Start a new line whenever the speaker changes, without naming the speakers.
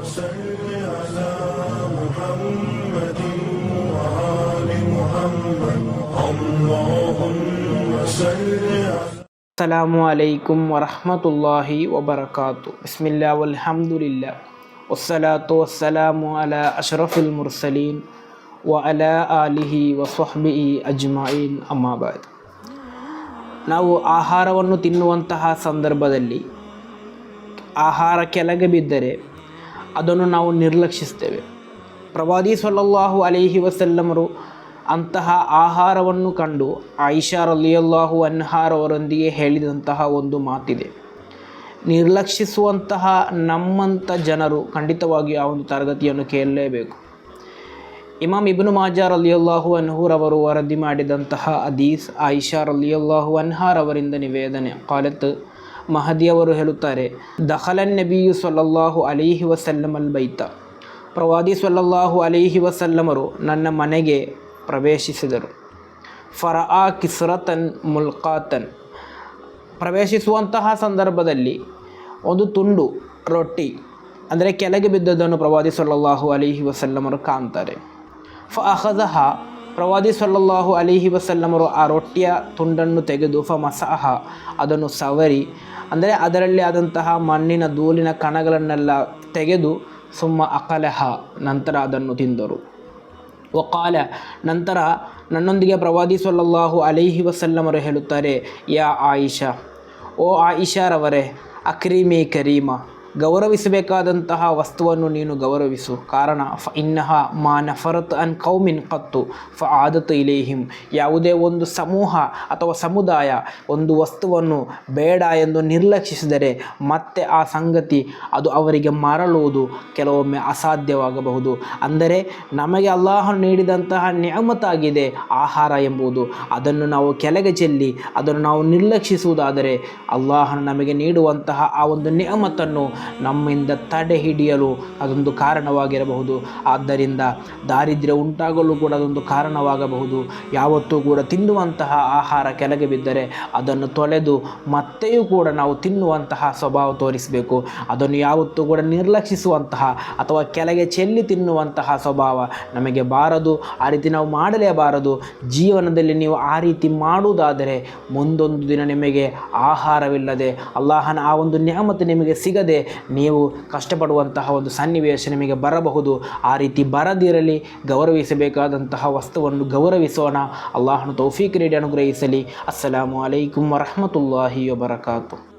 صل على محمد وآل محمد اللهم صل على
ಅಸ್ಸಲಾಮು ಅಲೈಕುಂ ವರಹಮತುಲ್ಲಾಹಿ ವಬರಕಾತು. ಬಿಸ್ಮಿಲ್ಲಾ ವಲ್ಹಮ್ದುಲಿಲ್ಲಾ ವಸ್ಸಲಾತು ವಸ್ಸಲಾಮು ಅಲಾ ಅಶ್ರಫಿಲ್ ಮುರ್ಸಲೀನ್ ವ ಅಲಾ ಆಲಿಹಿ ವ ಸ್ವಹ್ಬಿಹಿ ಅಜ್ಮಾಯಿನ್. ಅಮ್ಮಾ ಬಾದ್. ನಾವು ಆಹಾರವನ್ನು ತಿನ್ನುವಂತಹ ಸಂದರ್ಭದಲ್ಲಿ ಆಹಾರ ಕೆಳಗೆ ಬಿದ್ದರೆ ಅದನ್ನು ನಾವು ನಿರ್ಲಕ್ಷಿಸ್ತೇವೆ. ಪ್ರವಾದಿ ಸಲ್ಲಲ್ಲಾಹು ಅಲೈಹಿ ವಸಲ್ಲಮರು ಅಂತಹ ಆಹಾರವನ್ನು ಕಂಡು ಆಯಿಷಾ ರಲಿಯಲ್ಲಾಹು ಅನ್ಹಾರವರೊಂದಿಗೆ ಹೇಳಿದಂತಹ ಒಂದು ಮಾತಿದೆ. ನಿರ್ಲಕ್ಷಿಸುವಂತಹ ನಮ್ಮಂಥ ಜನರು ಖಂಡಿತವಾಗಿ ಆ ಒಂದು ತರಗತಿಯನ್ನು ಕೇಳಲೇಬೇಕು. ಇಮಾಮ್ ಇಬ್ನು ಮಾಜಾ ರಲಿಯಲ್ಲಾಹು ಅನ್ಹುರವರು ವರದಿ ಮಾಡಿದಂತಹ ಹದೀಸ್, ಆಯಿಷಾ ರಲಿಯಲ್ಲಾಹು ಅನ್ಹಾರವರಿಂದ ನಿವೇದನೆ. ಕಾಲತ್ ಮಹದಿಯವರು ಹೇಳುತ್ತಾರೆ, ದಖಲನ್ ನಬಿಯು ಸಲ್ಲಲ್ಲಾಹು ಅಲೈಹಿ ವಸಲ್ಲಂ ಅಲ್ ಬೈತ. ಪ್ರವಾದಿ ಸಲ್ಲಲ್ಲಾಹು ಅಲೈಹಿ ವಸಲ್ಲಮರು ನನ್ನ ಮನೆಗೆ ಪ್ರವೇಶಿಸಿದರು. ಫರಆ ಕಿಸ್ರತನ್ ಮುಲ್ಕಾತನ್. ಪ್ರವೇಶಿಸುವಂತಹ ಸಂದರ್ಭದಲ್ಲಿ ಒಂದು ತುಂಡು ರೊಟ್ಟಿ ಅಂದರೆ ಕೆಳಗೆ ಬಿದ್ದದನ್ನು ಪ್ರವಾದಿ ಸಲ್ಲಲ್ಲಾಹು ಅಲೈಹಿ ವಸಲ್ಲಮರು ಕಾಣ್ತಾರೆ. ಫಅಖದಹ. ಪ್ರವಾದಿ ಸಲ್ಲಲ್ಲಾಹು ಅಲೈಹಿ ವಸಲ್ಲಮರು ಆ ರೊಟ್ಟಿಯ ತುಂಡನ್ನು ತೆಗೆದು ಫಮಸಹ, ಅದನ್ನು ಸವರಿ ಅಂದರೆ ಅದರಲ್ಲಿ ಆದಂತಹ ಮಣ್ಣಿನ ಧೂಳಿನ ಕಣಗಳನ್ನೆಲ್ಲ ತೆಗೆದು ಸುಮ್ಮ ಅಕಲಹ, ನಂತರ ಅದನ್ನು ತಿಂದರು. ವಕಾಲ. ನಂತರ ನನ್ನೊಂದಿಗೆ ಪ್ರವಾದಿ ಸಲ್ಲಲ್ಲಾಹು ಅಲೈಹಿ ವಸಲ್ಲಮರು ಹೇಳುತ್ತಾರೆ, ಯಾ ಆಯಿಷಾ, ಓ ಆಯಿಷಾರವರೇ, ಅಕ್ರೀಮಿ ಕರೀಮ, ಗೌರವಿಸಬೇಕಾದಂತಹ ವಸ್ತುವನ್ನು ನೀನು ಗೌರವಿಸು. ಕಾರಣ ಫ ಇನ್ನಹ ಮಾ ನಫರತ್ ಅನ್ ಕೌಮಿನ್ ಕತ್ತು ಫ ಆದತ್ ಇಲೇಹಿಂ. ಯಾವುದೇ ಒಂದು ಸಮೂಹ ಅಥವಾ ಸಮುದಾಯ ಒಂದು ವಸ್ತುವನ್ನು ಬೇಡ ಎಂದು ನಿರ್ಲಕ್ಷಿಸಿದರೆ ಮತ್ತೆ ಆ ಸಂಗತಿ ಅದು ಅವರಿಗೆ ಮರಳುವುದು ಕೆಲವೊಮ್ಮೆ ಅಸಾಧ್ಯವಾಗಬಹುದು. ಅಂದರೆ ನಮಗೆ ಅಲ್ಲಾಹನು ನೀಡಿದಂತಹ ನ್ಯಾಮತ್ತಾಗಿದೆ ಆಹಾರ ಎಂಬುದು. ಅದನ್ನು ನಾವು ಕೆಳಗೆ ಚೆಲ್ಲಿ ಅದನ್ನು ನಾವು ನಿರ್ಲಕ್ಷಿಸುವುದಾದರೆ ಅಲ್ಲಾಹನು ನಮಗೆ ನೀಡುವಂತಹ ಆ ಒಂದು ನ್ಯಾಮತ್ತನ್ನು ನಮ್ಮಿಂದ ತಡೆ ಹಿಡಿಯಲು ಅದೊಂದು ಕಾರಣವಾಗಿರಬಹುದು. ಆದ್ದರಿಂದ ದಾರಿದ್ರ್ಯ ಉಂಟಾಗಲು ಕೂಡ ಅದೊಂದು ಕಾರಣವಾಗಬಹುದು. ಯಾವತ್ತೂ ಕೂಡ ತಿನ್ನುವಂತಹ ಆಹಾರ ಕೆಳಗೆ ಬಿದ್ದರೆ ಅದನ್ನು ತೊಳೆದು ಮತ್ತೆಯೂ ಕೂಡ ನಾವು ತಿನ್ನುವಂತಹ ಸ್ವಭಾವ ತೋರಿಸಬೇಕು. ಅದನ್ನು ಯಾವತ್ತೂ ಕೂಡ ನಿರ್ಲಕ್ಷಿಸುವಂತಹ ಅಥವಾ ಕೆಳಗೆ ಚೆಲ್ಲಿ ತಿನ್ನುವಂತಹ ಸ್ವಭಾವ ನಮಗೆ ಬಾರದು. ಆ ರೀತಿ ನಾವು ಮಾಡಲೇಬಾರದು. ಜೀವನದಲ್ಲಿ ನೀವು ಆ ರೀತಿ ಮಾಡುವುದಾದರೆ ಮುಂದೊಂದು ದಿನ ನಿಮಗೆ ಆಹಾರವಿಲ್ಲದೆ ಅಲ್ಲಾಹನ ಆ ಒಂದು ನ್ಯಾಮತ್ತು ನಿಮಗೆ ಸಿಗದೆ ನೀವು ಕಷ್ಟಪಡುವಂತಹ ಒಂದು ಸನ್ನಿವೇಶ ನಿಮಗೆ ಬರಬಹುದು. ಆ ರೀತಿ ಬರದಿರಲಿ. ಗೌರವಿಸಬೇಕಾದಂತಹ ವಸ್ತುವನ್ನು ಗೌರವಿಸೋಣ. ಅಲ್ಲಾಹನು ತೌಫೀಕ್ ನೀಡಿ ಅನುಗ್ರಹಿಸಲಿ. ಅಸ್ಸಲಾಮು ಅಲೈಕುಂ ವರಹಮತುಲ್ಲಾಹಿ ವಬರಕಾತು.